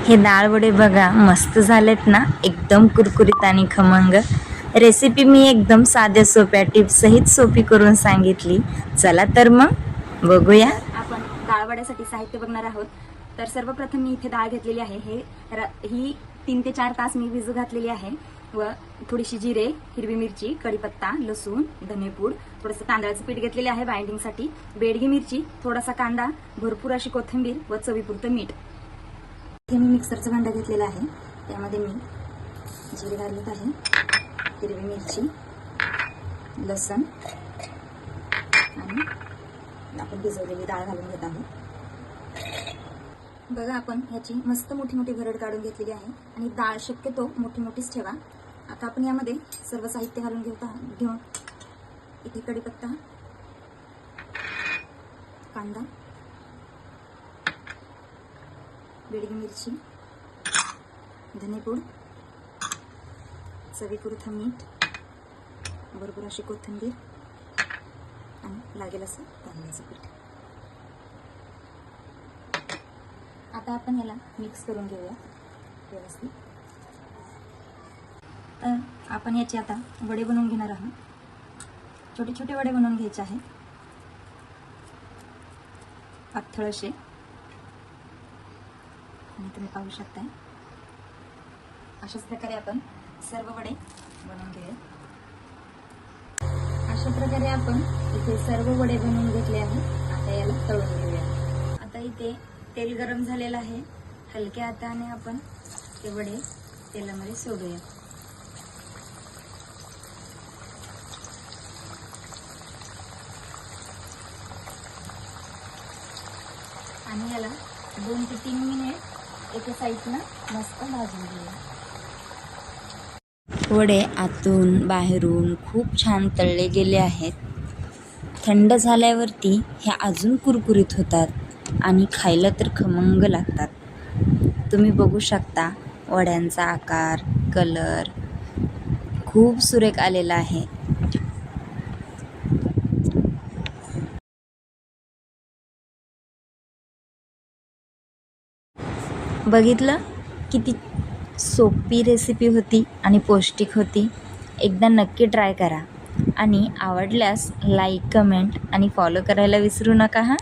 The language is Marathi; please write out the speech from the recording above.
हे डाळ वडे बघा मस्त झालेत ना, एकदम कुरकुरीत आणि खमंग। रेसिपी मी एकदम साध्या सोप्या टिप्ससहित सोपी करून सांगितली। चला तर मग बघूया। आपण डाळ वड्यासाठी साहित्य बघणार आहोत। तर सर्वप्रथम मी इथे डाळ घेतलेली आहे। ही 3 ते 4 तास मी भिजू घातलेली आहे व थोडीशी जिरे, हिरवी मिरची, कढीपत्ता, लसूण, धनेपूड, थोडंसं तांदळाचं पीठ घेतलेले आहे बाइंडिंगसाठी, बेडगी मिरची, थोडासा कांदा, भरपूर अशी कोथिंबीर व चवीपुरतं मीठ। इथे मी मिक्सरचं भांडं घेतलेलं आहे। त्यामध्ये मी जिरे घालत आहे, हिरवी मिरची, लसूण आणि आपण भिजवलेली डाळ घालून घेत आहोत। बघा आपण ह्याची मस्त मोठी मोठी भरड काढून घेतलेली आहे आणि डाळ शक्यतो मोठी मोठीच ठेवा। आता आपण यामध्ये सर्व साहित्य घालून घेऊन इथे कढीपत्ता, कांदा, बेडगी मिरची, धनेपूड, चवीपुरतं मीठ, भरपूर अशी कोथिंबीर आणि लागेल असं तांदळाचं पीठ। आता आपण याला मिक्स करून घेऊया व्यवस्थित। तर आपण याचे आता वडे बनवून घेणार आहोत। छोटे छोटे वडे बनवून घ्यायचे आहेत, पातळ असे। आणि तुम्ही पाहू शकताय अशाच प्रकारे आपण सर्व वडे बनवून घेऊया। अशा प्रकारे आपण इथे सर्व वडे बनवून घेतले आहेत। आता याला तळून घेऊया। आता इथे तेल गरम झालेलं आहे। हलक्या हाताने आपण ते वडे तेलामध्ये सोडूया। आणि याला 2 ते 3 मिनिट एका साईडला मस्त भाजून घेऊया। वडे आतून बाहेरून खूप छान तळले गेले आहेत। थंड झाल्यावरती हे अजून कुरकुरीत होतात आणि खायला तर खमंग लागतात। तुम्ही बघू शकता वड्यांचा आकार, कलर खूप सुरेख आलेला आहे। बघितलं किती सोपी रेसिपी होती आणि पौष्टिक होती। एकदा नक्की ट्राय करा आणि आवडल्यास लाईक, कमेंट आणि फॉलो करायला विसरू नका हा।